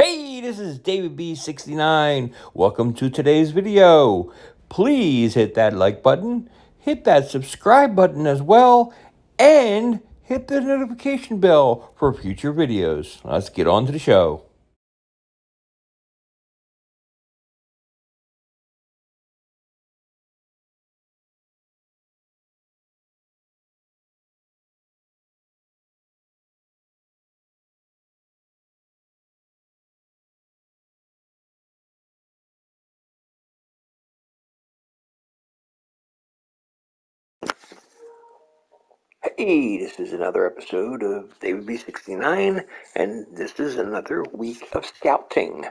Hey, this is David B69. Welcome to today's video. Please hit that like button, hit that subscribe button as well, and hit the notification bell for future videos. Let's get on to the show. Hey, this is another episode of David B69, and this is another week of scouting.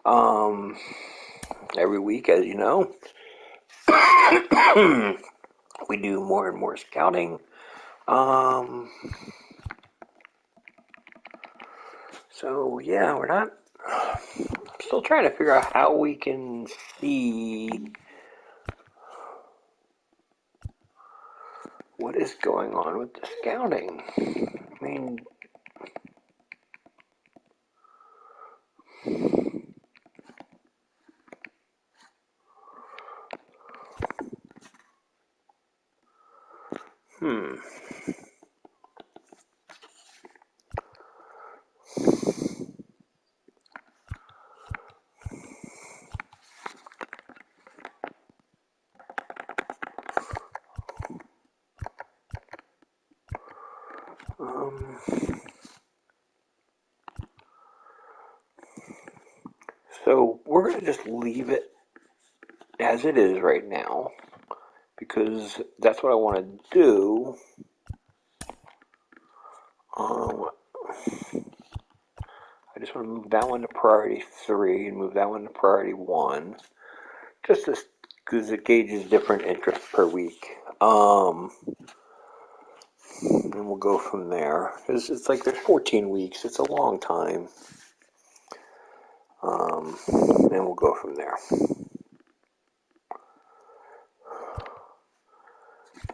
Every week, as you know, we do more and more scouting. Um, so yeah, we're not. I'm still trying to figure out how we can see what is going on with the scouting. I mean, hmm. So we're going to just leave it as it is right now because that's what I want to do. I just want to move that one to priority 3 and move that one to priority 1, just because it gauges different interest per week. And we'll go from there. It's like there's 14 weeks. It's a long time. And we'll go from there.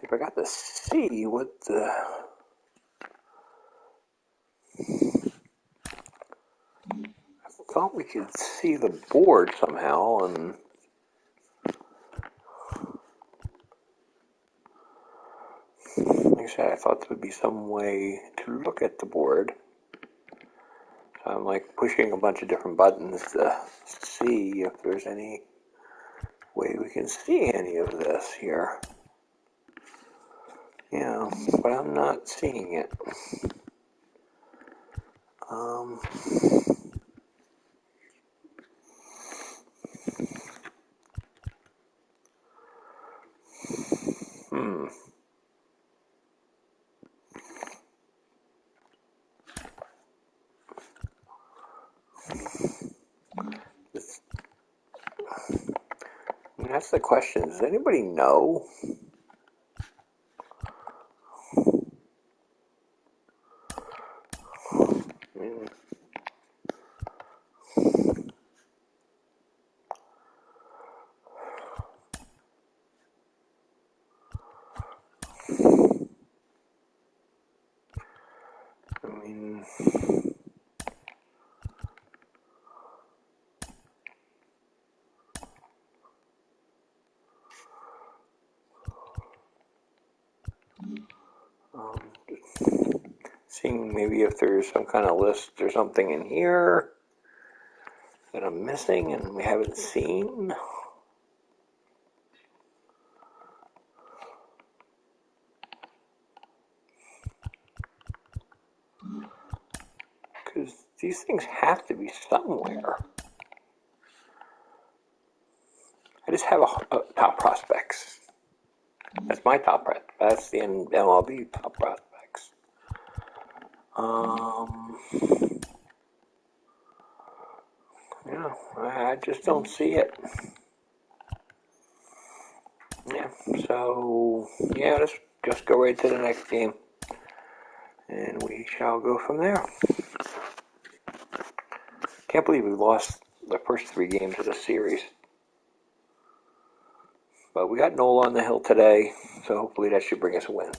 If I got to see what the... I thought we could see the board somehow, and... Like I said, I thought there would be some way to look at the board. So I'm like pushing a bunch of different buttons to see if there's any way we can see any of this here. Yeah, but I'm not seeing it. I mean, that's the question. Does anybody know? I mean, seeing maybe if there's some kind of list or something in here that I'm missing and we haven't seen. Because these things have to be somewhere. I just have a top prospects. That's my top prospects. That's the MLB top prospects. Yeah, I just don't see it. Yeah, so yeah, let's just go right to the next game, and we shall go from there. Can't believe we lost the first 3 games of the series. But we got Nola on the hill today, so hopefully that should bring us a win.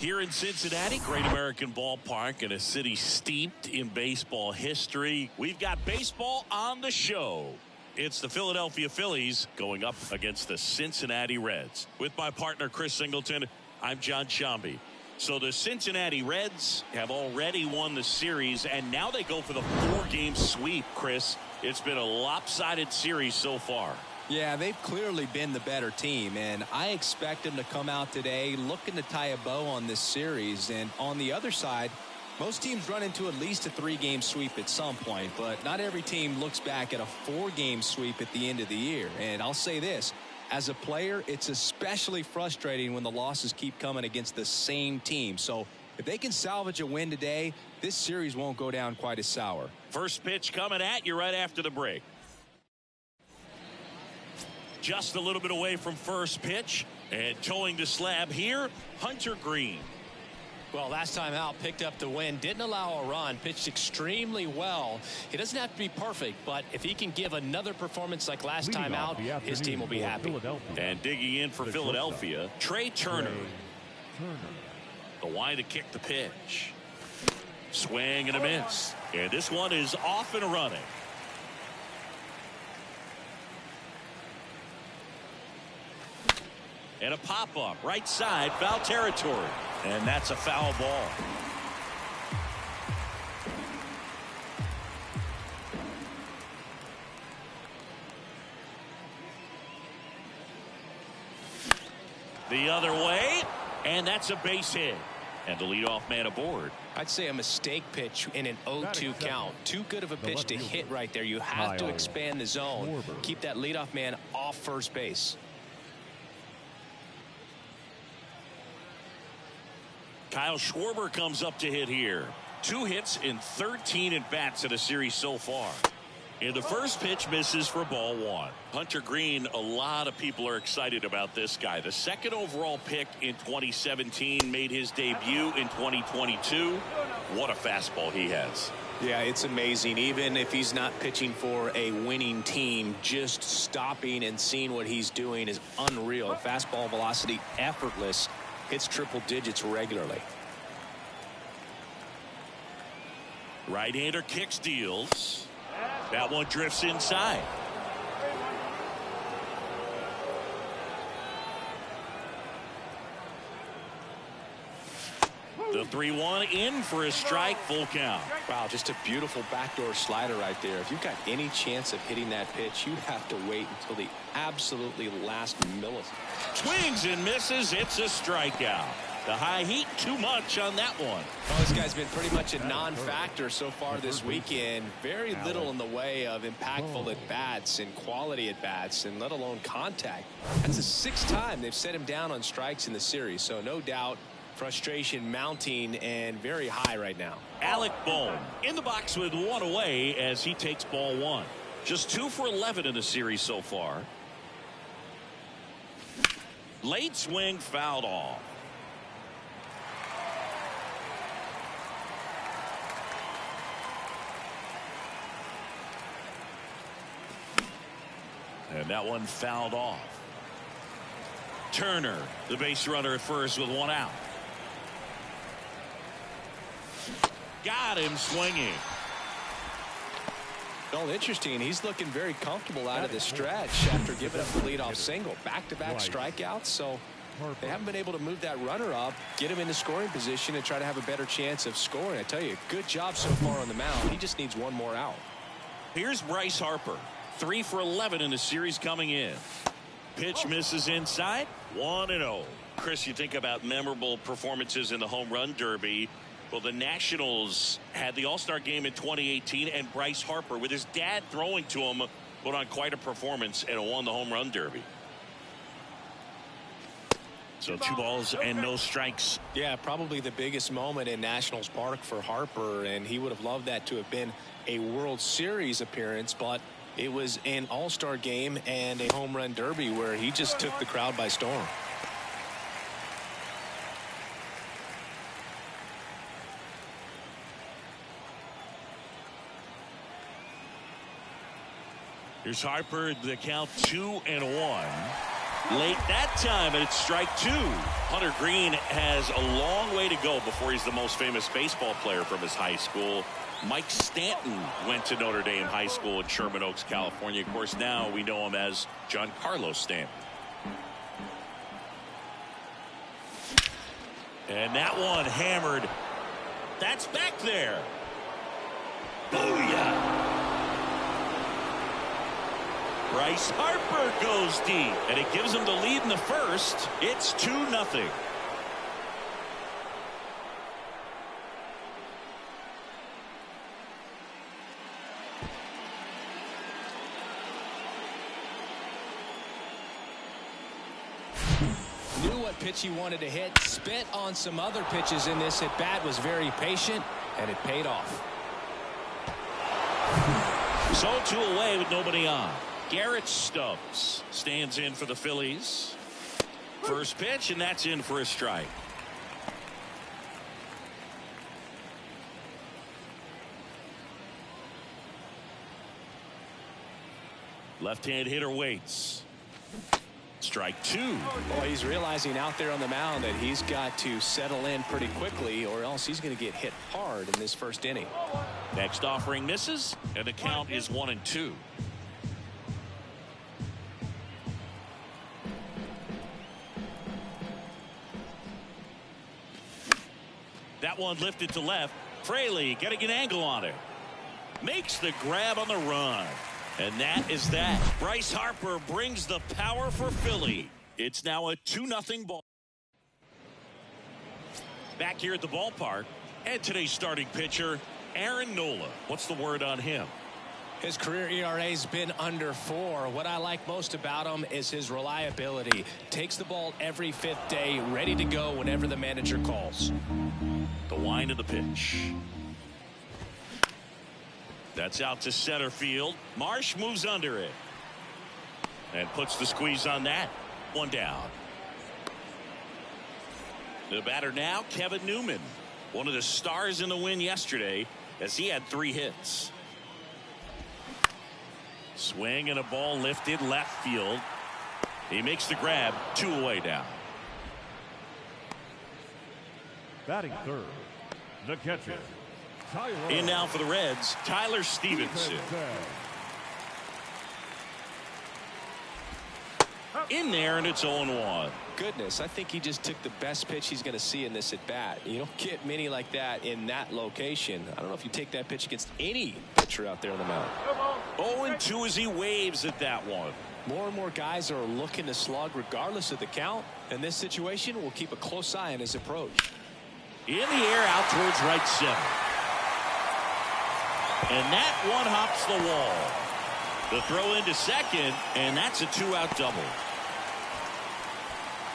Here in Cincinnati, great American ballpark and a city steeped in baseball history. We've got baseball on the show. It's the Philadelphia Phillies going up against the Cincinnati Reds. With my partner, Chris Singleton, I'm John Shambi. So the Cincinnati Reds have already won the series, and now they go for the 4-game sweep, Chris. It's been a lopsided series so far. Yeah, they've clearly been the better team, and I expect them to come out today looking to tie a bow on this series. And on the other side, most teams run into at least a 3-game sweep at some point, but not every team looks back at a 4-game sweep at the end of the year. And I'll say this, as a player, it's especially frustrating when the losses keep coming against the same team. So if they can salvage a win today, this series won't go down quite as sour. First pitch coming at you right after the break. Just a little bit away from first pitch, and towing the slab here, Hunter Green. Well, last time out, picked up the win, didn't allow a run, pitched extremely well. He doesn't have to be perfect, but if he can give another performance like last time out, his team will be happy. And digging in for Philadelphia, Trey Turner. The line to kick the pitch. Swing and a miss. And this one is off and running. And a pop-up, right side, foul territory. And that's a foul ball. The other way, and that's a base hit. And the leadoff man aboard. I'd say a mistake pitch in an 0-2 count. Too good of a pitch to hit right there. You have to expand the zone. Keep that leadoff man off first base. Kyle Schwarber comes up to hit here. 2 hits in 13 at-bats in the series so far. And the first pitch misses for ball 1. Hunter Green, a lot of people are excited about this guy. The second overall pick in 2017, made his debut in 2022. What a fastball he has. Yeah, it's amazing. Even if he's not pitching for a winning team, just stopping and seeing what he's doing is unreal. Fastball velocity effortless. Hits triple digits regularly. Right-hander kicks, deals. That one drifts inside. The 3-1 in for a strike, full count. Wow, just a beautiful backdoor slider right there. If you've got any chance of hitting that pitch, you have to wait until the absolutely last millisecond. Swings and misses. It's a strikeout. The high heat, too much on that one. Well, this guy's been pretty much a non-factor so far this weekend. Very little in the way of impactful at-bats and quality at-bats, and let alone contact. That's the 6th time they've set him down on strikes in the series, so no doubt frustration mounting and very high right now. Alec Bohm in the box with 1 away as he takes ball 1. Just 2 for 11 in the series so far. Late swing, fouled off. And that one fouled off. Turner, the base runner at first with 1 out. Got him swinging. Well, interesting. He's looking very comfortable out of the stretch after giving up the leadoff single. Back-to-back strikeouts, so they haven't been able to move that runner up, get him into scoring position, and try to have a better chance of scoring. I tell you, good job so far on the mound. He just needs 1 more out. Here's Bryce Harper. 3 for 11 in the series coming in. Pitch misses inside. 1-0. Chris, you think about memorable performances in the home run derby. Well, the Nationals had the All-Star game in 2018, and Bryce Harper, with his dad throwing to him, put on quite a performance and won the home run derby. So 2 balls and no strikes. Yeah, probably the biggest moment in Nationals Park for Harper, and he would have loved that to have been a World Series appearance, but it was an All-Star game and a home run derby where he just took the crowd by storm. Here's Harper, the count 2-1. Late that time, and it's strike 2. Hunter Green has a long way to go before he's the most famous baseball player from his high school. Mike Stanton went to Notre Dame High School in Sherman Oaks, California. Of course, now we know him as Giancarlo Stanton. And that one hammered. That's back there. Booyah! Bryce Harper goes deep, and it gives him the lead in the first. It's 2-0. Knew what pitch he wanted to hit, spit on some other pitches in this at bat, was very patient, and it paid off. So 2 away with nobody on. Garrett Stubbs stands in for the Phillies. First pitch, and that's in for a strike. Left-hand hitter waits. Strike 2. Well, he's realizing out there on the mound that he's got to settle in pretty quickly, or else he's going to get hit hard in this first inning. Next offering misses, and the count is 1-2. That one lifted to left. Fraley getting an angle on it. Makes the grab on the run. And that is that. Bryce Harper brings the power for Philly. It's now a 2-0 ball. Back here at the ballpark, and today's starting pitcher, Aaron Nola. What's the word on him? His career ERA's been under 4. What I like most about him is his reliability. Takes the ball every 5th day, ready to go whenever the manager calls. The wind of the pitch. That's out to center field. Marsh moves under it. And puts the squeeze on that. One down. The batter now, Kevin Newman. One of the stars in the win yesterday, as he had 3 hits. Swing and a ball lifted left field. He makes the grab. 2 away now. Batting third, the catcher, Tyler. In now for the Reds, Tyler Stevenson. In there, and it's 0-1. Goodness, I think he just took the best pitch he's going to see in this at bat. You don't get many like that in that location. I don't know if you take that pitch against any pitcher out there on the mound. 0-2 as he waves at that one. More and more guys are looking to slug regardless of the count. In this situation, we'll keep a close eye on his approach. In the air, out towards right center. And that one hops the wall. The throw into second, and that's a 2-out double.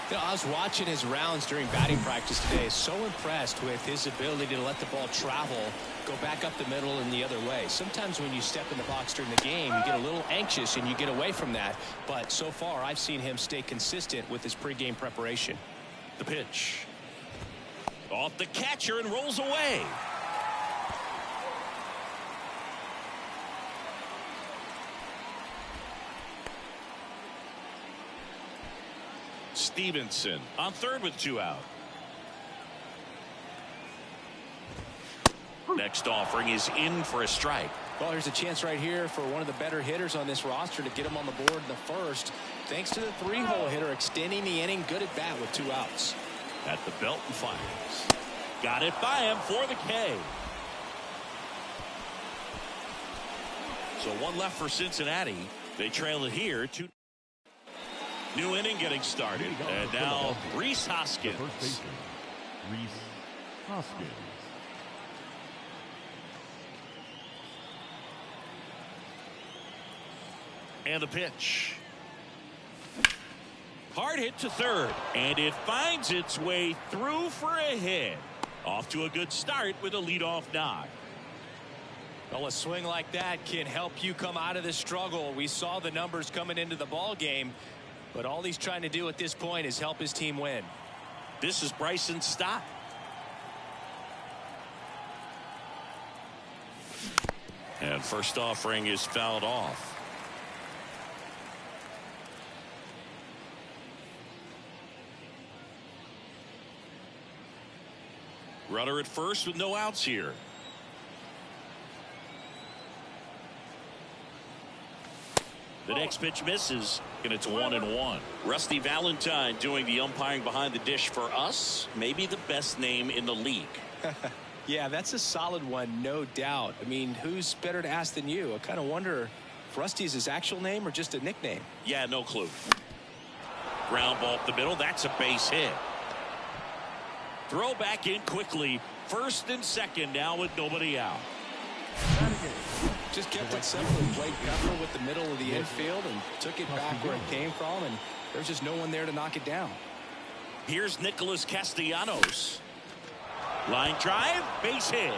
You know, I was watching his rounds during batting practice today. So impressed with his ability to let the ball travel, go back up the middle and the other way. Sometimes when you step in the box during the game, you get a little anxious and you get away from that. But so far, I've seen him stay consistent with his pregame preparation. The pitch. Off the catcher and rolls away. Stevenson on third with 2 out. Next offering is in for a strike. Well, here's a chance right here for one of the better hitters on this roster to get him on the board in the first. Thanks to the 3-hole hitter extending the inning. Good at bat with 2 outs. At the belt and fires. Got it by him for the K. So 1 left for Cincinnati. They trail it here. 2. New inning getting started. And now Rhys Hoskins. Rhys Hoskins. And the pitch. Hard hit to third. And it finds its way through for a hit. Off to a good start with a leadoff knock. Well, a swing like that can help you come out of this struggle. We saw the numbers coming into the ball game. But all he's trying to do at this point is help his team win. This is Bryson Stott. And first offering is fouled off. Runner at first with no outs here. The next pitch misses, and it's 1-1. Rusty Valentine doing the umpiring behind the dish for us. Maybe the best name in the league. Yeah, that's a solid one, no doubt. I mean, who's better to ask than you? I kind of wonder if Rusty is his actual name or just a nickname. Yeah, no clue. Ground ball up the middle. That's a base hit. Throw back in quickly. First and second now with nobody out. Just kept it simple. Played cover with the middle of the infield and took it back where it came from, and there's just no one there to knock it down. Here's Nicholas Castellanos. Line drive, base hit.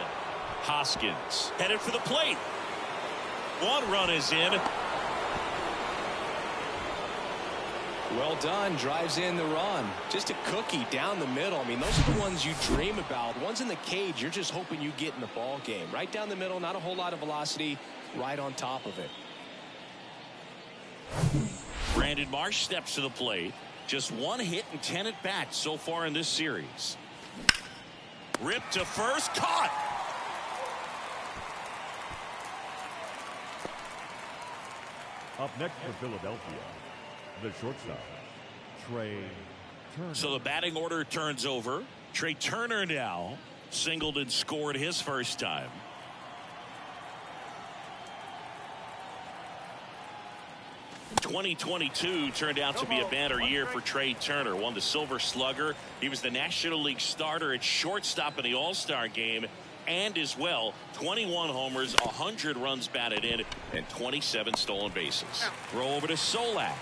Hoskins headed for the plate. One run is in. Well done. Drives in the run. Just a cookie down the middle. I mean, those are the ones you dream about. The ones in the cage, you're just hoping you get in the ball game. Right down the middle, not a whole lot of velocity, right on top of it. Brandon Marsh steps to the plate. Just one hit and 10 at bats so far in this series. Ripped to first, caught. Up next for Philadelphia, the shortstop, Trey Turner. So the batting order turns over. Trey Turner now singled and scored his first time. '22 turned out to be a banner year for Trey Turner. Won the Silver Slugger. He was the National League starter at shortstop in the All-Star game, and as well 21 homers, 100 runs batted in, and 27 stolen bases. Throw over to Solak.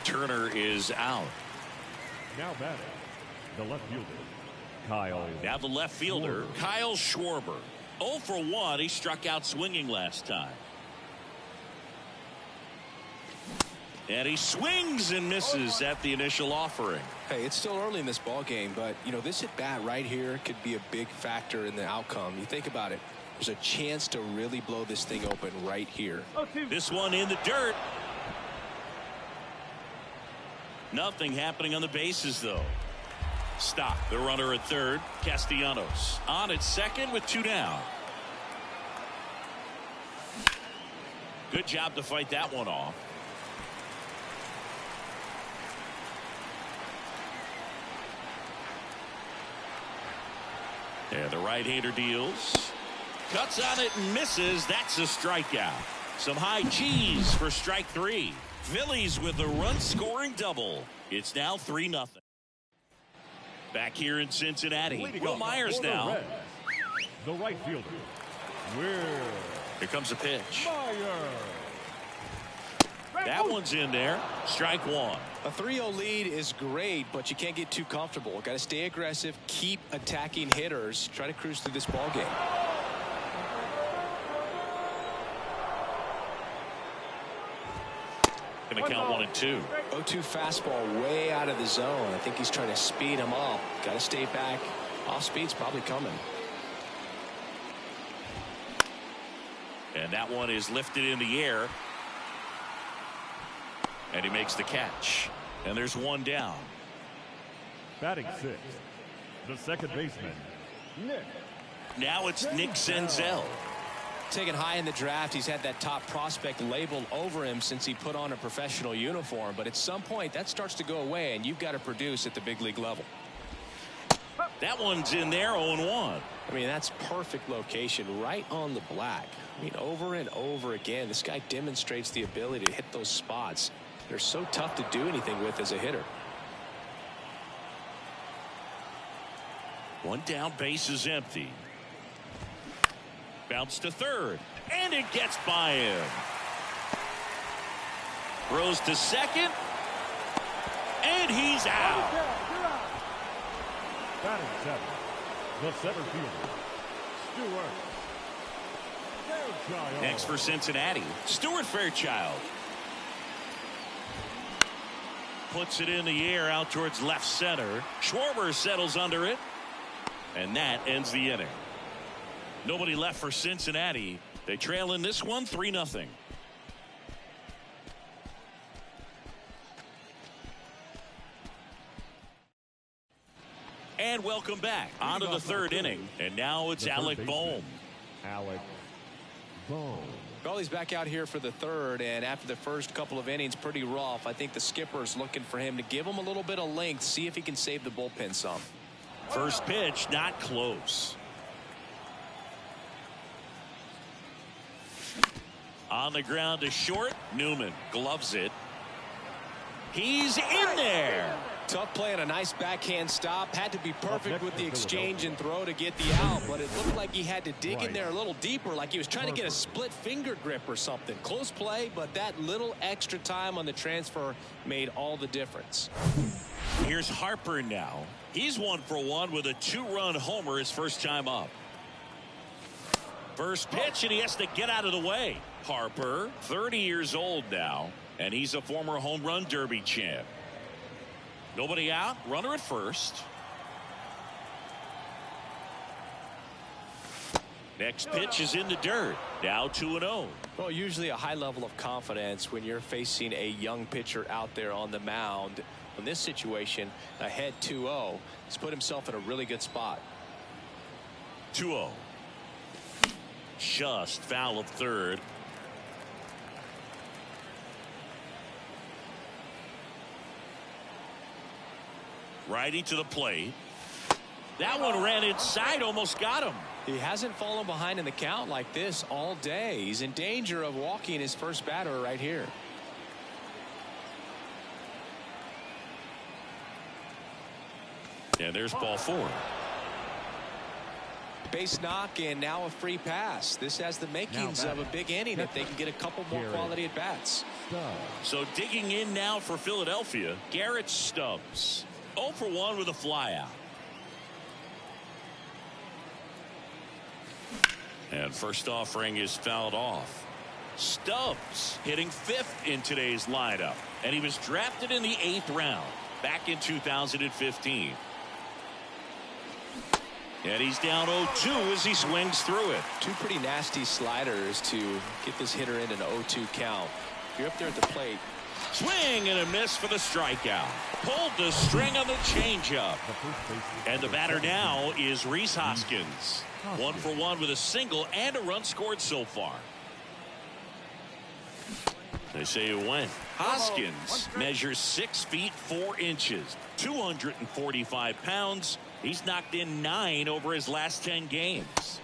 Turner is out. Now batting, the left fielder, Kyle. Now the left fielder, Kyle Schwarber. 0 for 1. He struck out swinging last time. And he swings and misses at the initial offering. Hey, it's still early in this ball game, but you know, this at bat right here could be a big factor in the outcome. You think about it, there's a chance to really blow this thing open right here. This one in the dirt. Nothing happening on the bases though. Stop. The runner at third, Castellanos on at second with 2 down. Good job to fight that one off. And the right-hander deals. Cuts on it and misses. That's a strikeout. Some high G's for strike 3. Phillies with a run-scoring double. It's now 3-0. Back here in Cincinnati. Will Myers now. The right fielder, Will. Here comes a pitch. Myers. That one's in there. Strike 1. A 3-0 lead is great, but you can't get too comfortable. Got to stay aggressive, keep attacking hitters, try to cruise through this ball game. Going to count 1 and 2. 0-2 fastball way out of the zone. I think he's trying to speed him up. Got to stay back. Off speed's probably coming. And that one is lifted in the air. And he makes the catch. And there's 1 down. Batting 6th, the second baseman, Nick. Now it's Nick Senzel. Taken high in the draft, he's had that top prospect labeled over him since he put on a professional uniform. But at some point, that starts to go away, and you've got to produce at the big league level. That one's in there, 0-1. I mean, that's perfect location, right on the black. I mean, over and over again, this guy demonstrates the ability to hit those spots. They're so tough to do anything with as a hitter. 1 down, base is empty. Bounce to third, and it gets by him. Throws to second, and he's out. Batting 7th, the center fielder, Stuart Fairchild. Next for Cincinnati, Stuart Fairchild. Puts it in the air out towards left center. Schwarber settles under it. And that ends the inning. Nobody left for Cincinnati. They trail in this one 3-0. And welcome back onto the third inning. And now it's Alec Bohm. Alec Bohm. Well, he's back out here for the third, and after the first couple of innings, pretty rough. I think the skipper's looking for him to give him a little bit of length, see if he can save the bullpen some. First pitch, not close. On the ground to short. Newman gloves it. He's in there. Tough play and a nice backhand stop. Had to be perfect with the exchange and throw to get the out, but it looked like he had to dig in there a little deeper, like he was trying to get a split finger grip or something. Close play, but that little extra time on the transfer made all the difference. Here's Harper now. He's 1 for 1 with a 2-run homer his first time up. First pitch, and he has to get out of the way. Harper, 30 years old now, and he's a former home run derby champ. Nobody out, runner at first. Next pitch is in the dirt. Now 2-0. Well, usually a high level of confidence when you're facing a young pitcher out there on the mound. In this situation, ahead 2-0, he's put himself in a really good spot. 2-0. Just foul of third. Righty to the plate. That one ran inside, almost got him. He hasn't fallen behind in the count like this all day. He's in danger of walking his first batter right here. And there's ball 4. Base knock and now a free pass. This has the makings of a big inning if they can get a couple more quality at bats. So digging in now for Philadelphia, Garrett Stubbs. 0 for 1 with a flyout. And first offering is fouled off. Stubbs hitting 5th in today's lineup, and he was drafted in the 8th round back in 2015. And he's down 0-2 as he swings through it. Two pretty nasty sliders to get this hitter in an 0-2 count. If you're up there at the plate. Swing and a miss for the strikeout. Pulled the string on the changeup. And the batter now is Rhys Hoskins. 1 for 1 with a single and a run scored so far. They say it went. Hoskins measures 6 feet 4 inches, 245 pounds. He's knocked in 9 over his last 10 games.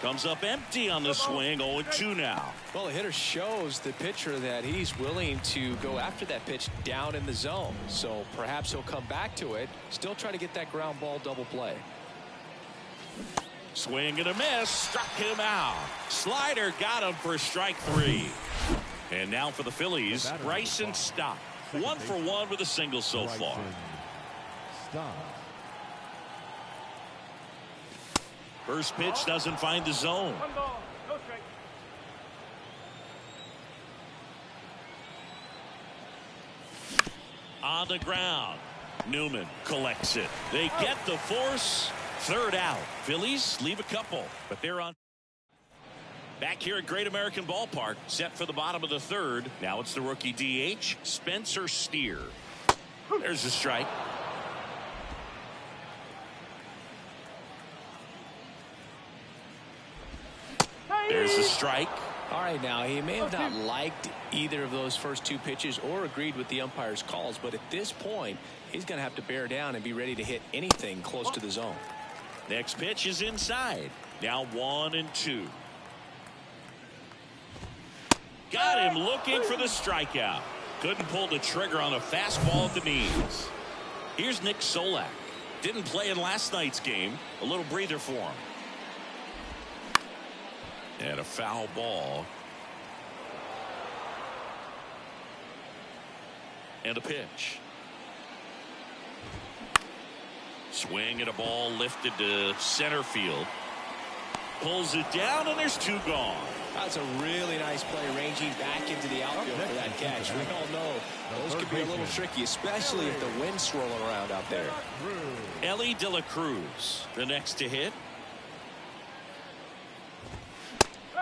Comes up empty on the swing. 0-2 now. Well, the hitter shows the pitcher that he's willing to go after that pitch down in the zone. So perhaps he'll come back to it. Still try to get that ground ball double play. Swing and a miss. Struck him out. Slider got him for strike 3. And now for the Phillies, Bryson Stott. 1 for 1 with a single so far. First pitch doesn't find the zone. On the ground. Newman collects it. They get the force. Third out. Phillies leave a couple, but they're on. Back here at Great American Ballpark, set for the bottom of the third. Now it's the rookie DH, Spencer Steer. There's a strike. There's a strike. All right, now he may have not liked either of those first 2 pitches or agreed with the umpire's calls, but at this point, he's going to have to bear down and be ready to hit anything close to the zone. Next pitch is inside. Now 1-2. Got him looking for the strikeout. Couldn't pull the trigger on a fastball at the knees. Here's Nick Solak. Didn't play in last night's game. A little breather for him. And a foul ball. And a pitch. Swing and a ball lifted to center field. Pulls it down, and there's 2 gone. That's a really nice play, ranging back into the outfield for that catch. We all know those could be a little tricky, especially if the wind's swirling around out there. Ellie De La Cruz, the next to hit.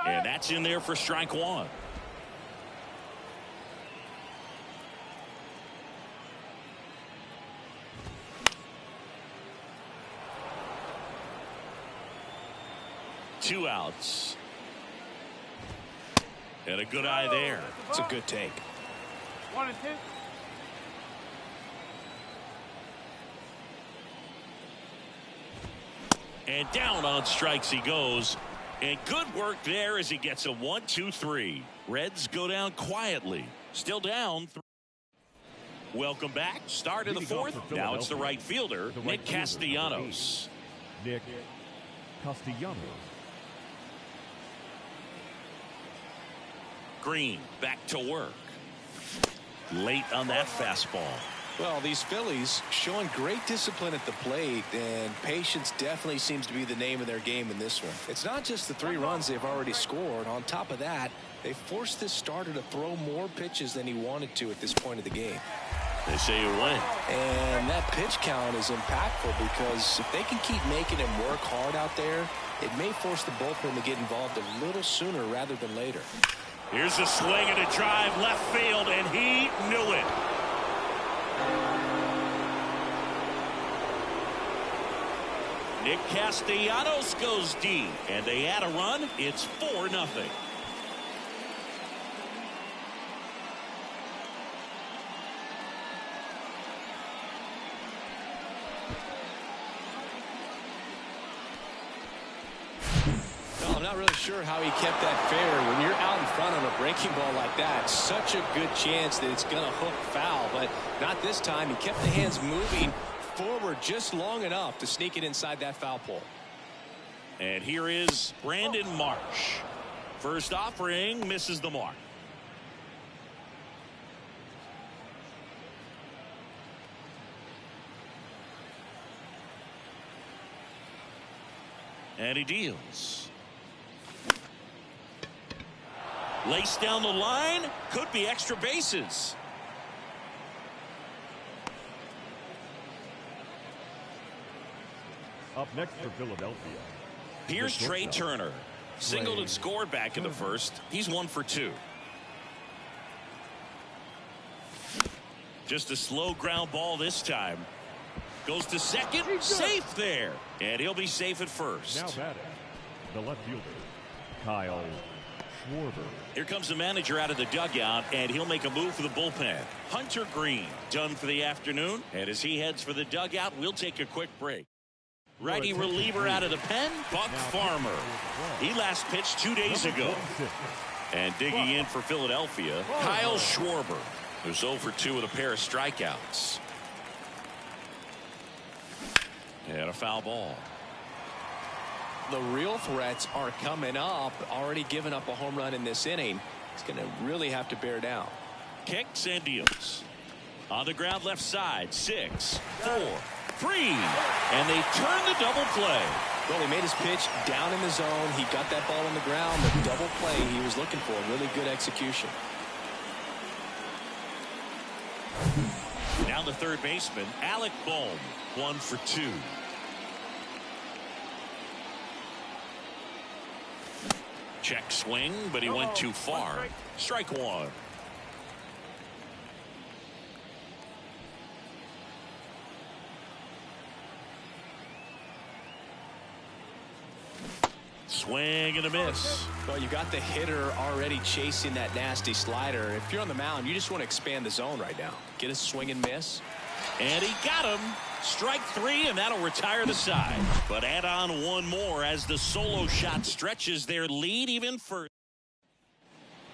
And that's in there for strike 1. 2 outs. And a good eye there. It's a good take. 1 and 2. And down on strikes he goes. And good work there as he gets a 1-2-3. Reds go down quietly. Still down. Welcome back. Start of the 4th. Now it's the right fielder, Nick Castellanos. Nick Castellanos. Green back to work. Late on that fastball. Well, these Phillies showing great discipline at the plate, and patience definitely seems to be the name of their game in this one. It's not just the 3 runs they've already scored. On top of that, they forced this starter to throw more pitches than he wanted to at this point of the game. They say you win. And that pitch count is impactful because if they can keep making him work hard out there, it may force the bullpen to get involved a little sooner rather than later. Here's a swing and a drive left field, and he knew it. Nick Castellanos goes deep, and they add a run. It's 4-0. Well, I'm not really sure how he kept that fair. When you're out in front on a breaking ball like that, such a good chance that it's going to hook foul, but not this time. He kept the hands moving forward just long enough to sneak it inside that foul pole. And here is Brandon Marsh. First offering misses the mark. And he deals. Laced down the line. Could be extra bases. Up next for Philadelphia. Here's Trey Turner. Singled and scored back in the first. He's 1 for 2. Just a slow ground ball this time. Goes to second. Safe there. And he'll be safe at first. Now batting, the left fielder, Kyle Schwarber. Here comes the manager out of the dugout, and he'll make a move for the bullpen. Hunter Green done for the afternoon. And as he heads for the dugout, we'll take a quick break. Righty reliever out of the pen, Buck Farmer. He last pitched 2 days ago. And digging in for Philadelphia, Kyle Schwarber, who's 0 for 2 with a pair of strikeouts. And a foul ball. The real threats are coming up. Already given up a home run in this inning. He's going to really have to bear down. Kicks and deals. On the ground left side, 6, 4, 3. And they turn the double play. Well, he made his pitch down in the zone. He got that ball on the ground. The double play he was looking for. Really good execution. Now the third baseman, Alec Bohm, 1 for 2. Check swing, but he went too far. Strike 1. Swing and a miss. Well, you got the hitter already chasing that nasty slider. If you're on the mound, you just want to expand the zone right now. Get a swing and miss. And he got him. Strike 3, and that'll retire the side. But add on one more as the solo shot stretches their lead even further.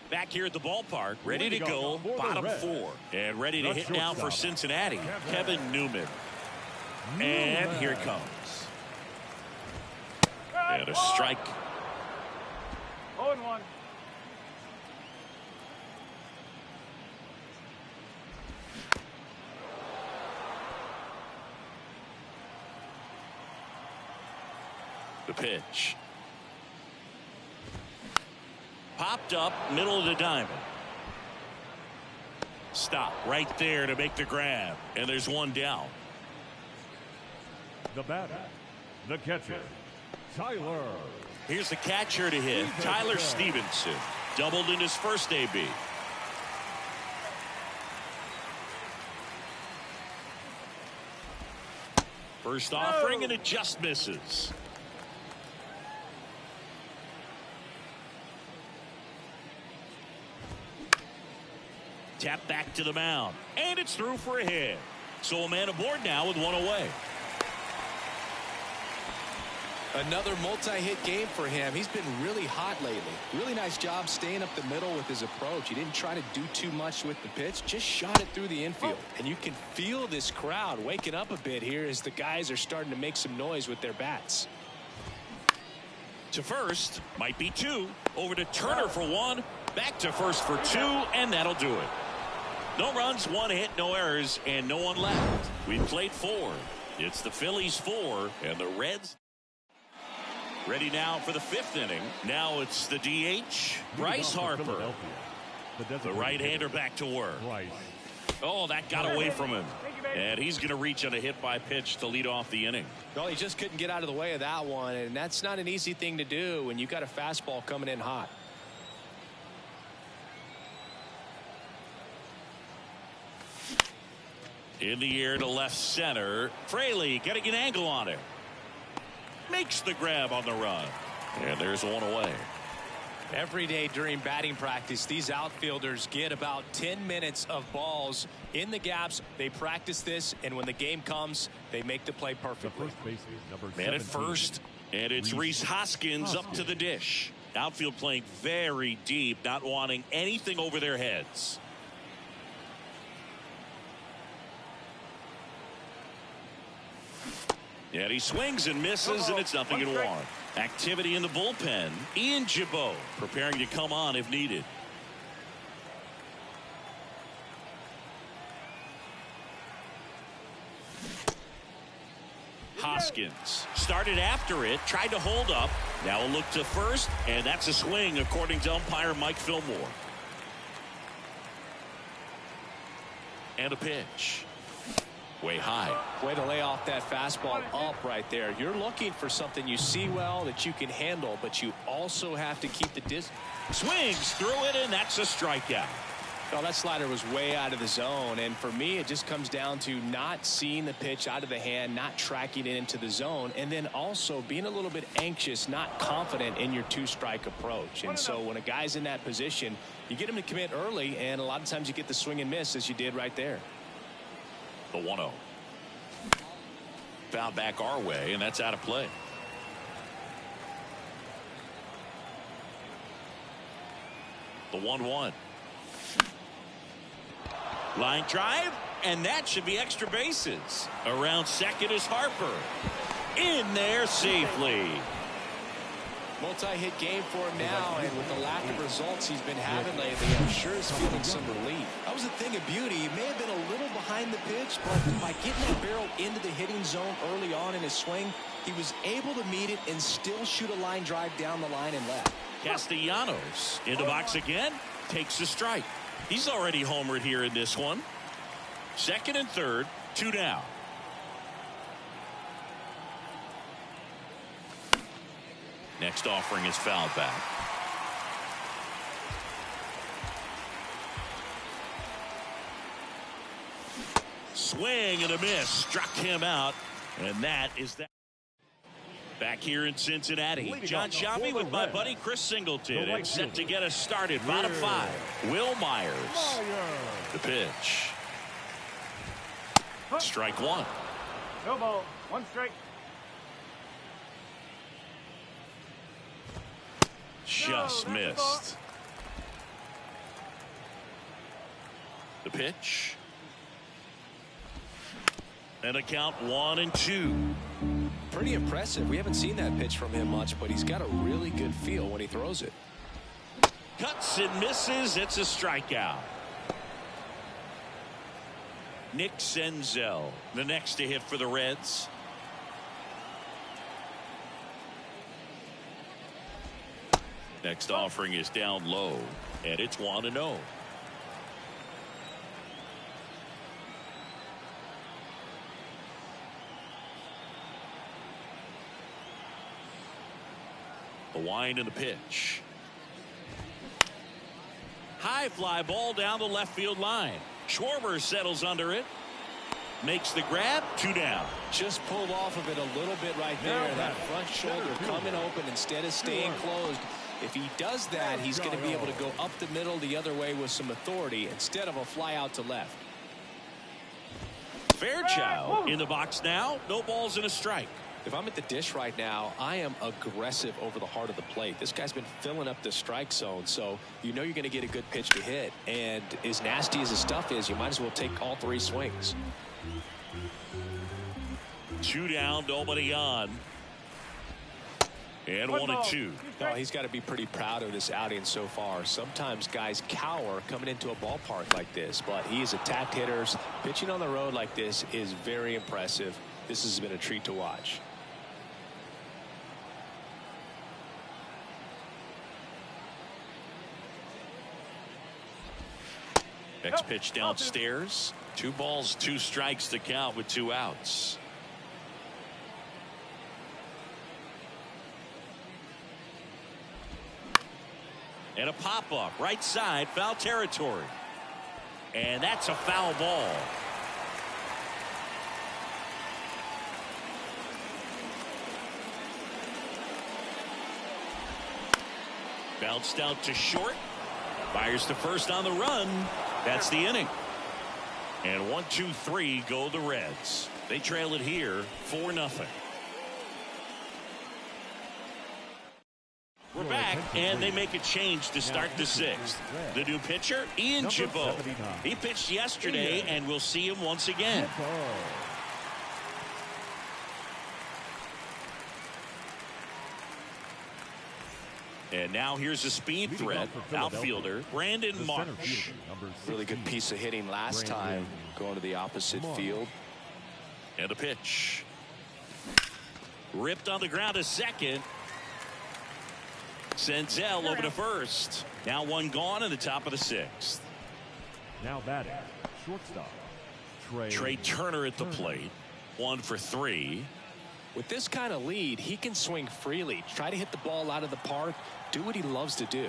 Back here at the ballpark, ready to go, bottom 4. And ready to hit now for Cincinnati, Kevin Newman. And here it comes. And a strike. 0-1. The pitch. Popped up, middle of the diamond. Stop right there to make the grab. And there's one down. The batter, the catcher, Tyler. Here's the catcher to hit, Tyler Stevenson. Doubled in his first AB. First offering, and it just misses. Tap back to the mound. And it's through for a hit. So a man aboard now with one away. Another multi-hit game for him. He's been really hot lately. Really nice job staying up the middle with his approach. He didn't try to do too much with the pitch. Just shot it through the infield. And you can feel this crowd waking up a bit here as the guys are starting to make some noise with their bats. To first, might be two. Over to Turner for one. Back to first for two, and that'll do it. No runs, one hit, no errors, and no one left. We played four. It's the Phillies 4 and the Reds. Ready now for the fifth inning. Now it's the DH, Bryce Harper. The right-hander back to work. Oh, that got away from him. And he's going to reach on a hit-by pitch to lead off the inning. Well, he just couldn't get out of the way of that one, and that's not an easy thing to do when you got a fastball coming in hot. In the air to left center. Fraley getting an angle on it. Makes the grab on the run. And there's one away. Every day during batting practice, these outfielders get about 10 minutes of balls in the gaps. They practice this, and when the game comes, they make the play perfectly. Man at first, and it's Rhys Hoskins up to the dish. Outfield playing very deep, not wanting anything over their heads. And he swings and misses, and it's 0-1. Activity in the bullpen. Ian Gibaut preparing to come on if needed. Hoskins started after it, tried to hold up. Now a look to first, and that's a swing according to umpire Mike Fillmore. And a pitch. Way high. Way to lay off that fastball up right there. You're looking for something you see well that you can handle, but you also have to keep the distance. Swings through it, and that's a strikeout. Well, that slider was way out of the zone, and for me it just comes down to not seeing the pitch out of the hand, not tracking it into the zone, and then also being a little bit anxious, not confident in your two-strike approach. And so when a guy's in that position, you get him to commit early, and a lot of times you get the swing and miss as you did right there. The 1-0. Foul back our way, and that's out of play. The 1-1. Line drive, and that should be extra bases. Around second is Harper. In there safely. Multi-hit game for him now, and with the lack of results he's been having lately, I'm sure he's feeling some relief. That was a thing of beauty. He may have been a little behind the pitch, but by getting that barrel into the hitting zone early on in his swing, he was able to meet it and still shoot a line drive down the line and left. Castellanos in the box again, takes the strike. He's already homered here in this one. Second and third, 2 down. Next offering is fouled back. Swing and a miss. Struck him out. And that is that. Back here in Cincinnati. John Sciambi with my buddy Chris Singleton. And set to get us started. Bottom 5. Will Myers. The pitch. Strike one. No ball. One strike. Just missed. The pitch. And a count 1-2. Pretty impressive. We haven't seen that pitch from him much, but he's got a really good feel when he throws it. Cuts and misses. It's a strikeout. Nick Senzel, the next to hit for the Reds. Next offering is down low, and it's 1-0. The wind and the pitch. High fly ball down the left field line. Schwarber settles under it. Makes the grab. 2 down. Just pulled off of it a little bit right there. That front shoulder coming open instead of staying closed. If he does that, he's going to be able to go up the middle the other way with some authority instead of a fly out to left. Fairchild in the box now. No balls and a strike. If I'm at the dish right now, I am aggressive over the heart of the plate. This guy's been filling up the strike zone, so you know you're going to get a good pitch to hit. And as nasty as his stuff is, you might as well take all 3 swings. 2 down, nobody on. And 1-2. No, he's got to be pretty proud of this outing so far. Sometimes guys cower coming into a ballpark like this, but he's attacked hitters. Pitching on the road like this is very impressive. This has been a treat to watch. Next pitch downstairs. 2 balls, 2 strikes to count with 2 outs. And a pop-up, right side, foul territory. And that's a foul ball. Bounced out to short. Fires to first on the run. That's the inning. And 1-2-3 go the Reds. They trail it here 4-0. We're back, and they make a change to start the 6th. The new pitcher, Ian Chabot. He pitched yesterday, and we'll see him once again. And now here's a speed threat, outfielder Brandon Marsh. Really good piece of hitting last time, going to the opposite field. And a pitch. Ripped on the ground to second. Senzel over to first. Now 1 gone in the top of the 6th. Now batting, shortstop, Trey Turner at the plate. 1 for 3. With this kind of lead, he can swing freely. Try to hit the ball out of the park. Do what he loves to do.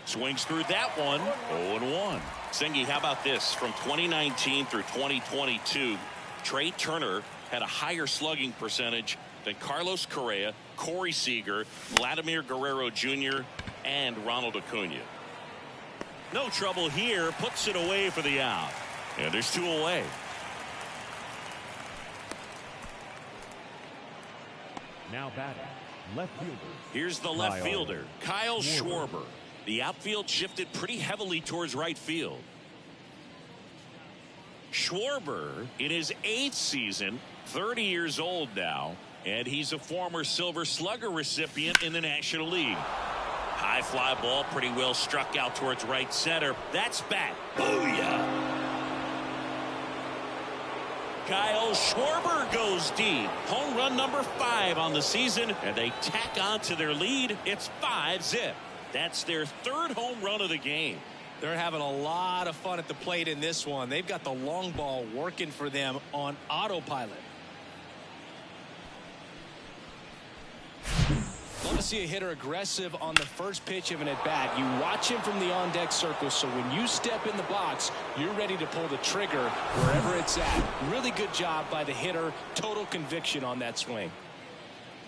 Swings through that one. 0-1. Singy, how about this? From 2019 through 2022, Trey Turner had a higher slugging percentage than Carlos Correa, Corey Seager, Vladimir Guerrero Jr., and Ronald Acuna. No trouble here. Puts it away for the out. And there's 2 away. now batting, left fielder. Here's the left fielder, Kyle Schwarber. The outfield shifted pretty heavily towards right field. Schwarber in his 8th season, 30 years old now, and he's a former Silver Slugger recipient in the National League. High fly ball, pretty well struck out towards right center. That's back. Booyah! Kyle Schwarber goes deep. Home run number 5 on the season, and they tack on to their lead. It's 5-zip. That's their 3rd home run of the game. They're having a lot of fun at the plate in this one. They've got the long ball working for them on autopilot. Love to see a hitter aggressive on the first pitch of an at-bat. You watch him from the on-deck circle, so when you step in the box, you're ready to pull the trigger wherever it's at. Really good job by the hitter. Total conviction on that swing.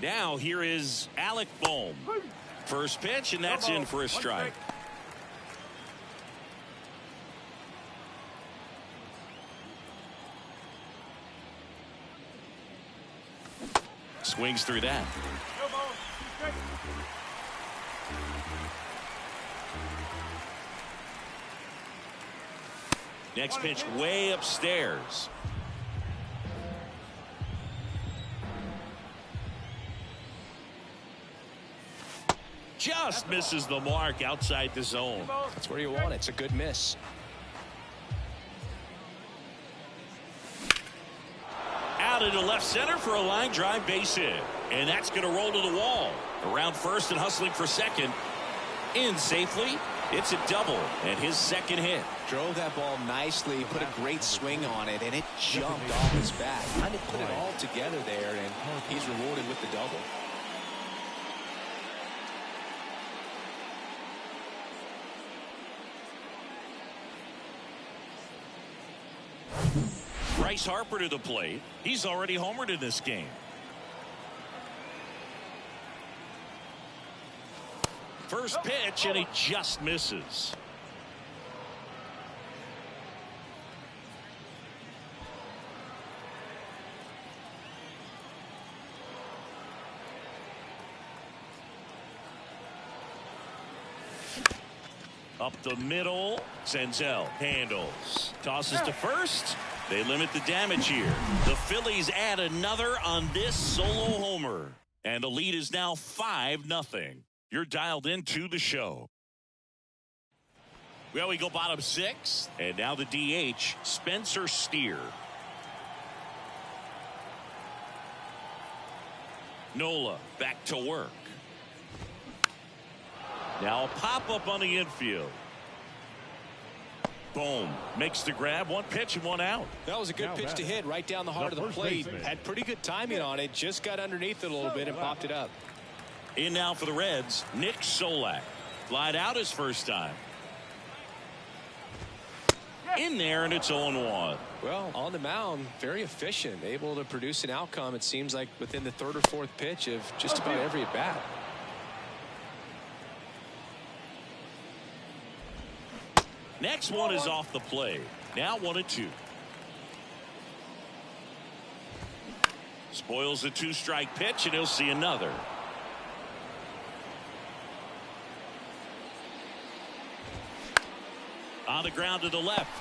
Now here is Alec Bohm. First pitch, and that's in for a strike. Swings through that. Next pitch way upstairs. Just misses the mark outside the zone. That's where you want it. It's a good miss. Out into left center for a line drive base hit. And that's going to roll to the wall. Around first and hustling for second. In safely. It's a double and his 2nd hit. Drove that ball nicely, put a great swing on it, and it jumped off his bat. Kind of put it all together there, and he's rewarded with the double. Bryce Harper to the plate. He's already homered in this game. First pitch, and he just misses. Up the middle, Senzel handles. Tosses to first. They limit the damage here. The Phillies add another on this solo homer. And the lead is now 5-0. You're dialed into the show. Well, we go bottom 6. And now the DH, Spencer Steer. Nola back to work. Now a pop-up on the infield. Boom. Makes the grab. One pitch and one out. That was a good pitch to hit right down the heart of the plate. Had pretty good timing on it. Just got underneath it a little bit and popped it up. In now for the Reds, Nick Solak. Flied out his first time. In there, and it's 0-1. Well, on the mound, very efficient. Able to produce an outcome, it seems like, within the third or fourth pitch of just about every at-bat. Next one is off the plate. Now 1-2. Spoils the 2-strike pitch, and he'll see another. On the ground to the left.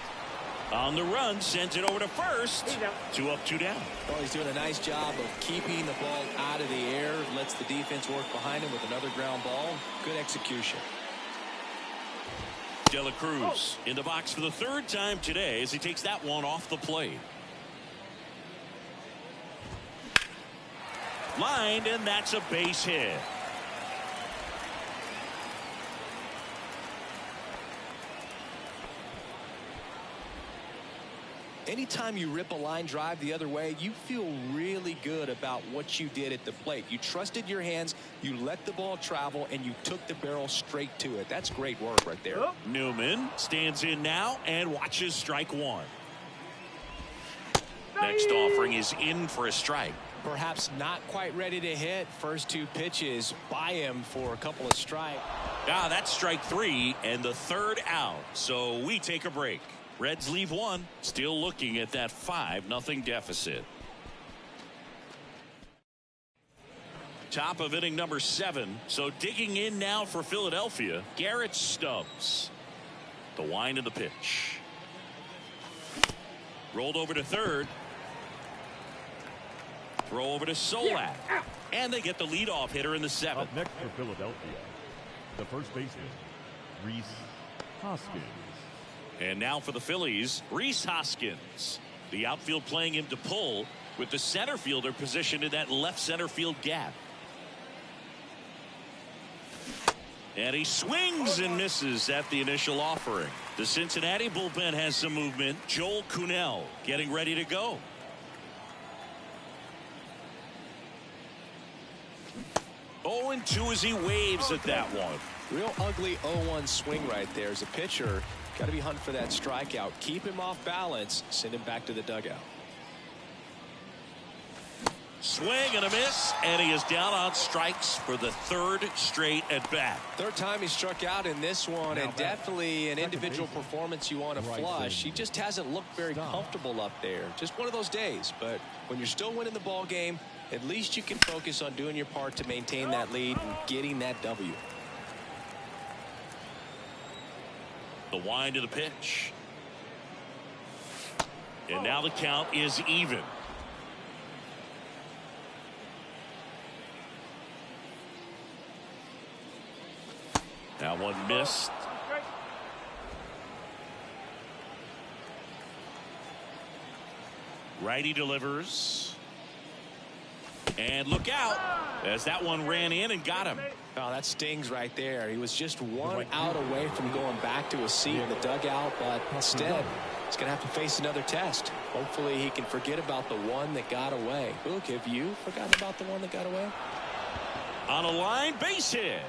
On the run, sends it over to first. 2 up, 2 down. Well, he's doing a nice job of keeping the ball out of the air. Lets the defense work behind him with another ground ball. Good execution. De La Cruz in the box for the third time today as he takes that one off the plate. Lined, and that's a base hit. Anytime you rip a line drive the other way, you feel really good about what you did at the plate. You trusted your hands, you let the ball travel, and you took the barrel straight to it. That's great work right there. Newman stands in now and watches strike one. Next offering is in for a strike. Perhaps not quite ready to hit. First 2 pitches by him for a couple of strikes. That's strike 3 and the third out. So we take a break. Reds leave one, still looking at that 5-0 deficit. Top of inning number 7. So digging in now for Philadelphia, Garrett Stubbs. The wind of the pitch. Rolled over to third. Throw over to Solak. And they get the leadoff hitter in the 7th. Up next for Philadelphia, the first baseman, Rhys Hoskins. And now for the Phillies, Rhys Hoskins. The outfield playing him to pull with the center fielder positioned in that left center field gap. And he swings and misses at the initial offering. The Cincinnati bullpen has some movement. Joel Kuhnel getting ready to go. Oh, and 2 as he waves at that one. Real ugly 0-1 swing right there. As a pitcher, got to be hunting for that strikeout. Keep him off balance. Send him back to the dugout. Swing and a miss, and he is down on strikes for the 3rd straight at bat. 3rd time he struck out in this one, and definitely an individual performance you want to flush. He just hasn't looked very comfortable up there. Just one of those days. But when you're still winning the ball game, at least you can focus on doing your part to maintain that lead and getting that W. The wind of the pitch. And now the count is even. That one missed. Righty delivers. And look out as that one ran in and got him. Oh, that stings right there. He was just 1 out away from going back to his seat in the dugout, but instead he's going to have to face another test. Hopefully he can forget about the one that got away. Luke, have you forgotten about the one that got away? On a line, base hit.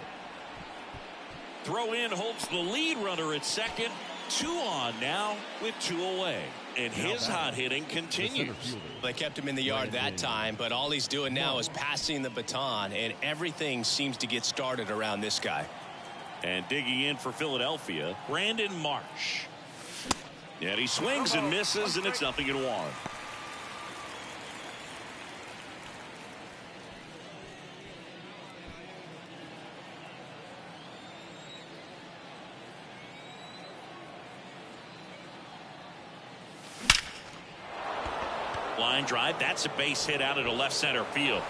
Throw in holds the lead runner at second. 2 on now with 2 away. And his hot hitting continues. They kept him in the yard that time, but all he's doing now is passing the baton, and everything seems to get started around this guy. And digging in for Philadelphia, Brandon Marsh. And he swings and misses, and it's 0-1. Line drive. That's a base hit out into left center field.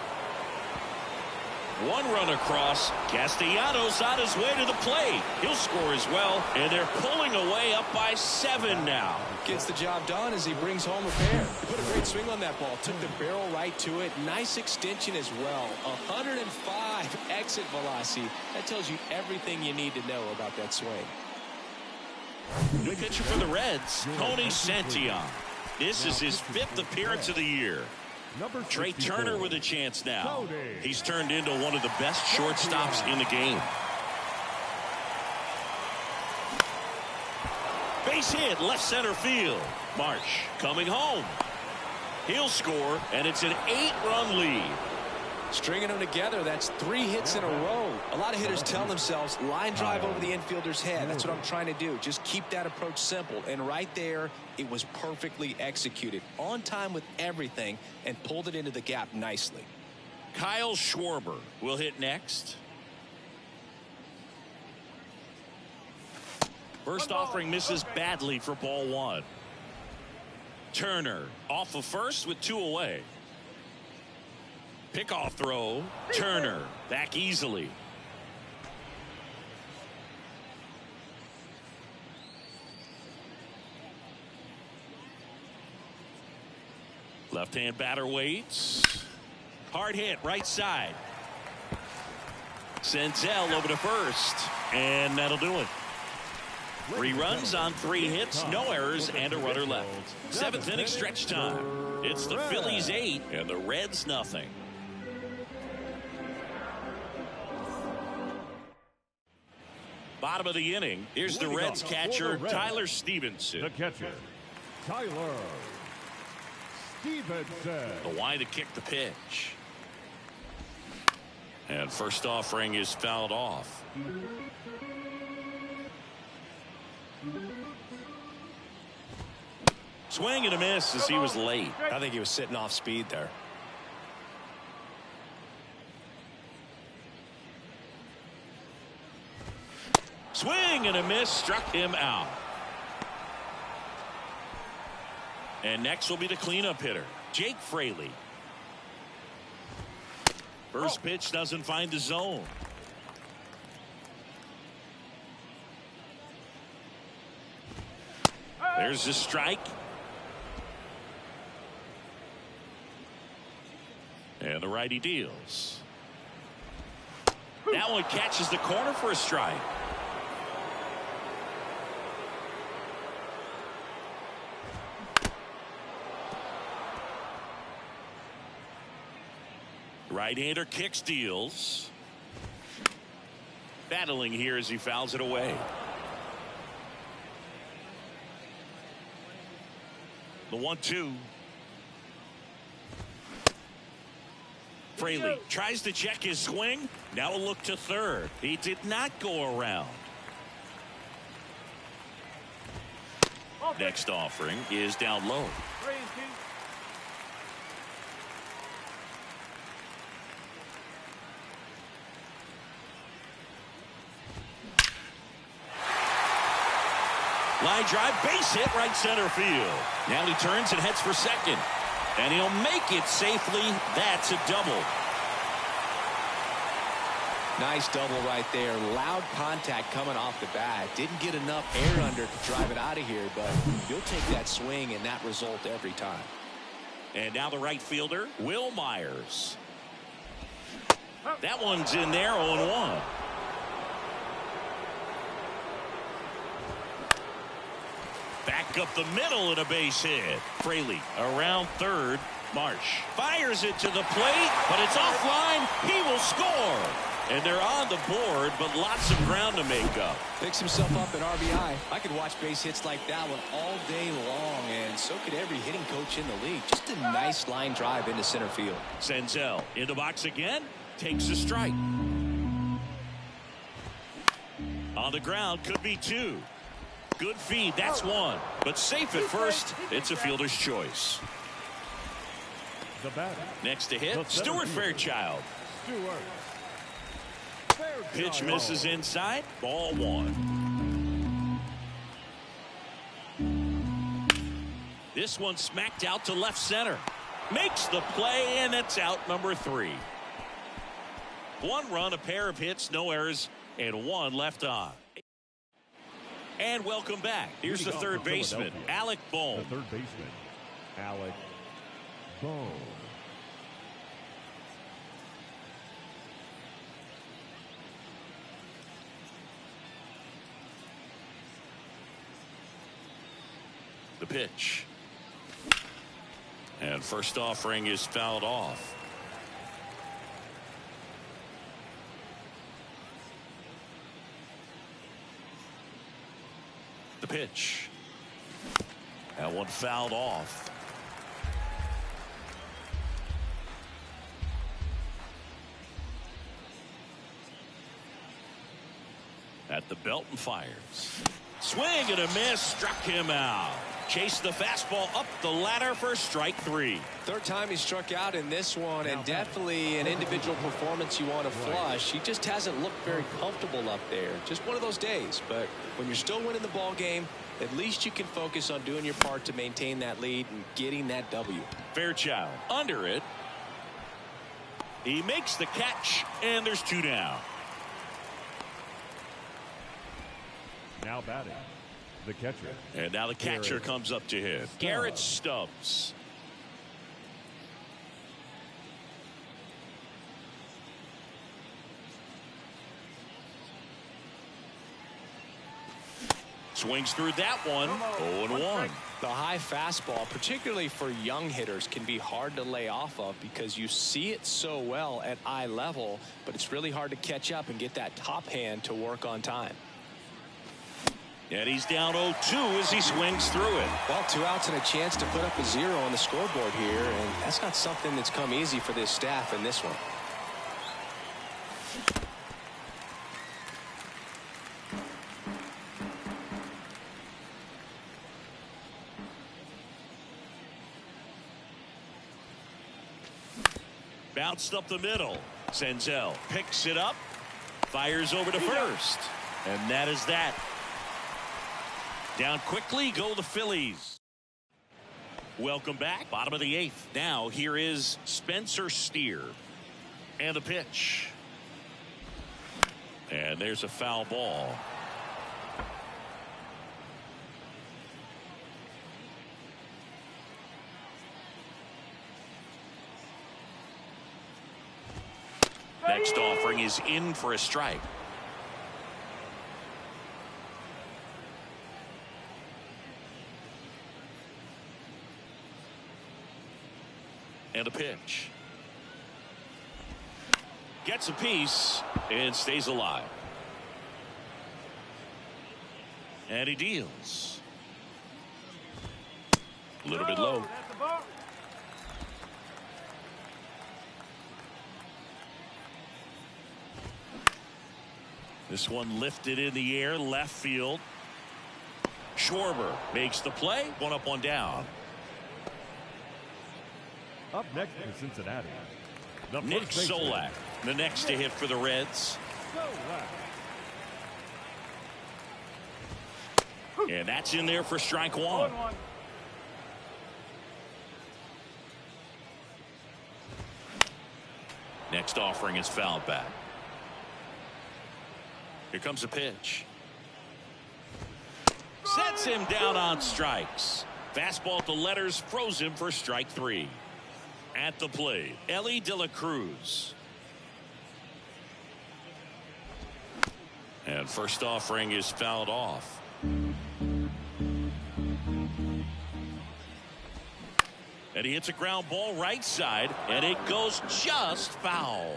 One run across. Castellanos on his way to the plate. He'll score as well, and they're pulling away up by 7 now. Gets the job done as he brings home a pair. He put a great swing on that ball. Took the barrel right to it. Nice extension as well. 105 exit velocity. That tells you everything you need to know about that swing. New pitcher for the Reds, Tony Santillan. This is his 5th appearance of the year. Trey Turner with a chance now. He's turned into one of the best shortstops in the game. Base hit, left center field. Marsh coming home. He'll score, and it's an 8-run lead. Stringing them together, that's 3 hits in a row. A lot of hitters tell themselves, line drive over the infielder's head. That's what I'm trying to do. Just keep that approach simple. And right there, it was perfectly executed. On time with everything, and pulled it into the gap nicely. Kyle Schwarber will hit next. First offering misses badly for ball 1. Turner off of first with 2 away. Pickoff throw. Turner back easily. Left-hand batter waits. Hard hit right side. Senzel over to first, and that'll do it. 3 runs on 3 hits, no errors, and a runner left. 7th inning stretch time. It's the Phillies 8 and the Reds nothing. Bottom of the inning. Here's the Reds catcher, Tyler Stevenson. The catcher, Tyler Stevenson. The wide to kick the pitch. And first offering is fouled off. Swing and a miss as he was late. I think he was sitting off speed there. Swing and a miss, struck him out. And next will be the cleanup hitter, Jake Fraley. First pitch doesn't find the zone. There's the strike. And the righty deals. That one catches the corner for a strike. Right-hander kicks, deals. Battling here as he fouls it away. The 1-2. Fraley tries to check his swing. Now a look to third. He did not go around. Next offering is down low. Line drive, base hit, right center field. Now he turns and heads for second. And he'll make it safely. That's a double. Nice double right there. Loud contact coming off the bat. Didn't get enough air under to drive it out of here, but you'll take that swing and that result every time. And now the right fielder, Will Myers. That one's in there, 0-1. Back up the middle and a base hit. Fraley around third. Marsh fires it to the plate, but it's offline. He will score. And they're on the board, but lots of ground to make up. Picks himself up at RBI. I could watch base hits like that one all day long, and so could every hitting coach in the league. Just a nice line drive into center field. Senzel in the box again, takes a strike. On the ground, could be 2. Good feed, that's 1. But safe at first, it's a fielder's choice. The batter. Next to hit, Stuart Fairchild. Stewart. Pitch misses inside, ball 1. This one smacked out to left center. Makes the play, and it's out number 3. 1 run, a pair of hits, no errors, and 1 left on. And welcome back. Here's the third baseman, Alec Bohm. The third baseman, Alec Bohm. The pitch. And first offering is fouled off. The pitch. That one fouled off. At the belt and fires. Swing and a miss, struck him out. Chased the fastball up the ladder for strike 3. Third time he struck out in this one, and definitely an individual performance you want to flush. He just hasn't looked very comfortable up there. Just one of those days. But when you're still winning the ball game, at least you can focus on doing your part to maintain that lead and getting that W. Fairchild under it. He makes the catch, and there's 2 down. Now batting, the catcher. And now the catcher comes up to hit. Garrett Stubbs. Swings through that one. 0-1. The high fastball, particularly for young hitters, can be hard to lay off of because you see it so well at eye level, but it's really hard to catch up and get that top hand to work on time. And he's down 0-2 as he swings through it. Well, 2 outs and a chance to put up a 0 on the scoreboard here, and that's not something that's come easy for this staff in this one. Bounced up the middle. Senzel picks it up, fires over to first, and that is that. Down quickly go the Phillies. Welcome back. Bottom of the 8th. Now here is Spencer Steer. And the pitch. And there's a foul ball. Next offering is in for a strike. And a pitch. Gets a piece and stays alive. And he deals. A little bit low. This one lifted in the air, left field. Schwarber makes the play. 1 up, 1 down. Up next for Cincinnati, the Nick first baseman, Solak, the next to hit for the Reds. And that's in there for strike 1. Next offering is fouled back. Here comes a pitch. Sets him down on strikes. Fastball to letters, froze him for strike 3. At the plate, Ellie De La Cruz. And first offering is fouled off. And he hits a ground ball right side, and it goes just foul.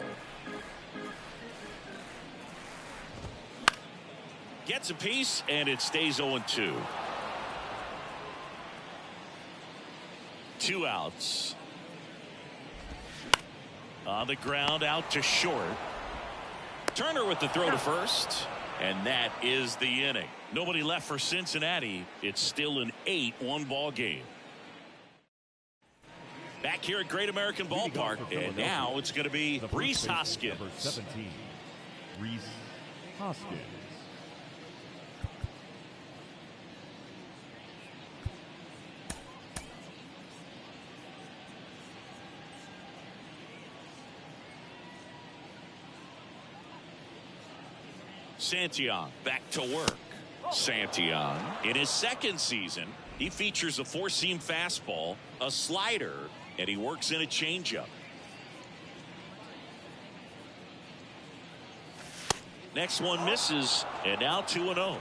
Gets a piece, and it stays 0-2. 2 outs. On the ground, out to short. Turner with the throw to first. And that is the inning. Nobody left for Cincinnati. It's still an 8-1 ball game. Back here at Great American Ballpark, and now it's going to be Rhys Hoskins. Number 17, Rhys Hoskins. Santillan back to work. Santillan in his second season, he features a four-seam fastball, a slider, and he works in a changeup. Next one misses, and now 2-0.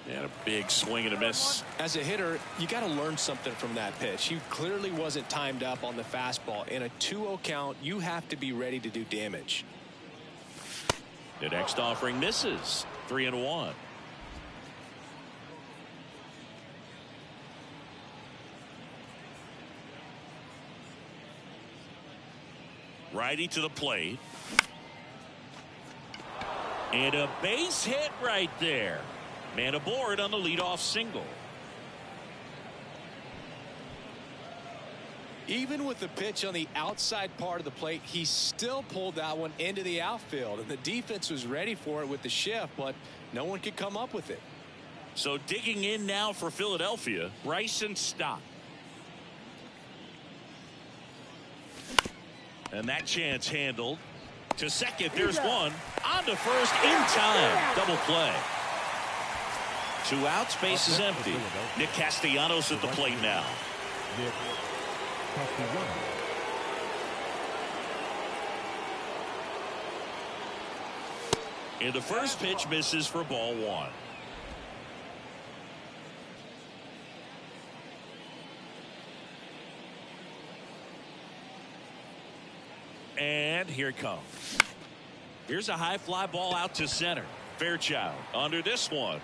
And a big swing and a miss. As a hitter, you got to learn something from that pitch. He clearly wasn't timed up on the fastball. In a 2-0 count, you have to be ready to do damage. The next offering misses. 3-1. Righty to the plate. And a base hit right there. Man aboard on the leadoff single. Even with the pitch on the outside part of the plate, he still pulled that one into the outfield. And the defense was ready for it with the shift, but no one could come up with it. So digging in now for Philadelphia, Bryson Stott. And that chance handled. To second, there's one. On to first in time. Double play. 2 outs, base is empty. Nick Castellanos at the plate now. Nick Castellanos. And the first pitch misses for ball 1. And here it comes. Here's a high fly ball out to center. Fairchild under this one.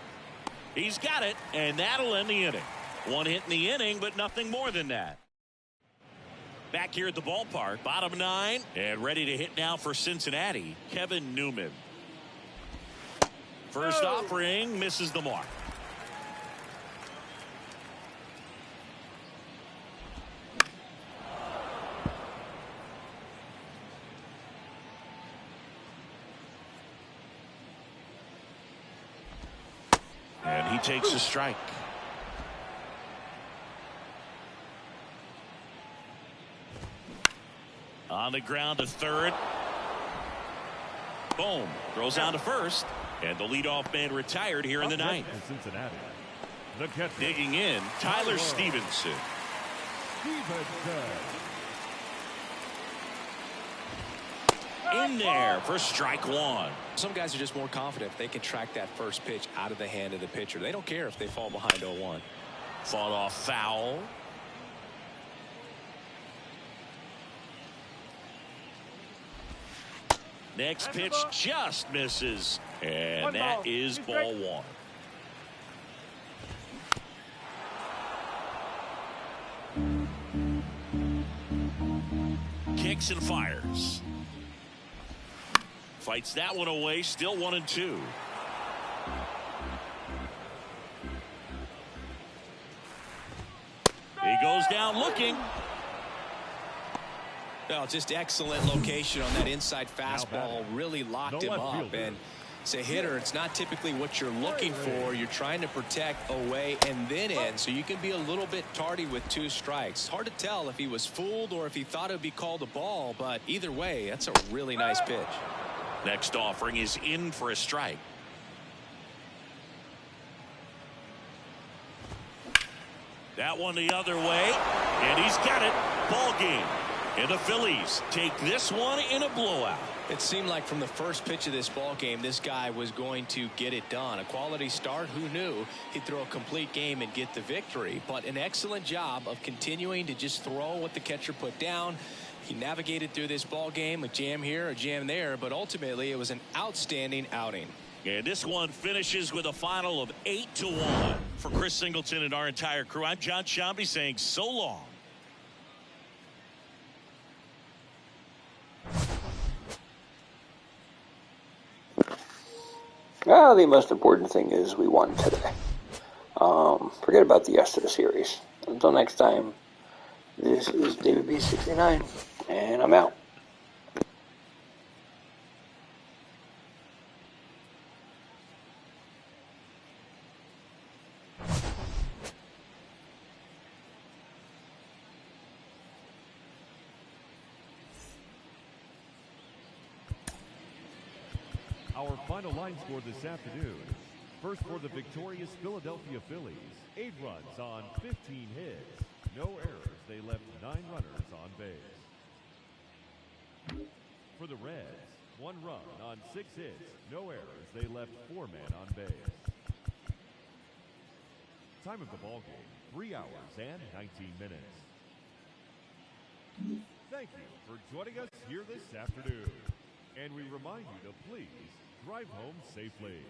He's got it, and that'll end the inning. 1 hit in the inning, but nothing more than that. Back here at the ballpark, bottom 9, and ready to hit now for Cincinnati, Kevin Newman. First offering misses the mark. And he takes a strike. On the ground to third. Boom. Throws on to first. And the leadoff man retired here in the ninth. Cincinnati. The catcher. Digging in, Tyler Stevenson. In there for strike 1. Some guys are just more confident if they can track that first pitch out of the hand of the pitcher. They don't care if they fall behind 0-1. Fought off foul. Next pitch just misses. And that is ball 1. Kicks and fires. Fights that one away. Still 1-2. He goes down looking. Well, just excellent location on that inside fastball. Really locked him up. And as a hitter, it's not typically what you're looking for. You're trying to protect away and then in, so you can be a little bit tardy with 2 strikes. Hard to tell if he was fooled or if he thought it would be called a ball, but either way, that's a really nice pitch. Next offering is in for a strike. That one the other way, and he's got it. Ball game. And the Phillies take this one in a blowout. It seemed like from the first pitch of this ball game, this guy was going to get it done. A quality start. Who knew he'd throw a complete game and get the victory? But an excellent job of continuing to just throw what the catcher put down. He navigated through this ball game, a jam here, a jam there, but ultimately it was an outstanding outing. And this one finishes with a final of 8-1. For Chris Singleton and our entire crew, I'm John Shambi saying so long. Well, the most important thing is we won today. Forget about the rest of the series. Until next time, this is David Ps5 and I'm out. Our final line score this afternoon. First for the victorious Philadelphia Phillies, 8 runs on 15 hits. No errors. They left 9 runners on base. For the Reds, 1 run on 6 hits. No errors. They left 4 men on base. Time of the ball game, 3 hours and 19 minutes. Thank you for joining us here this afternoon. And we remind you to please drive home safely.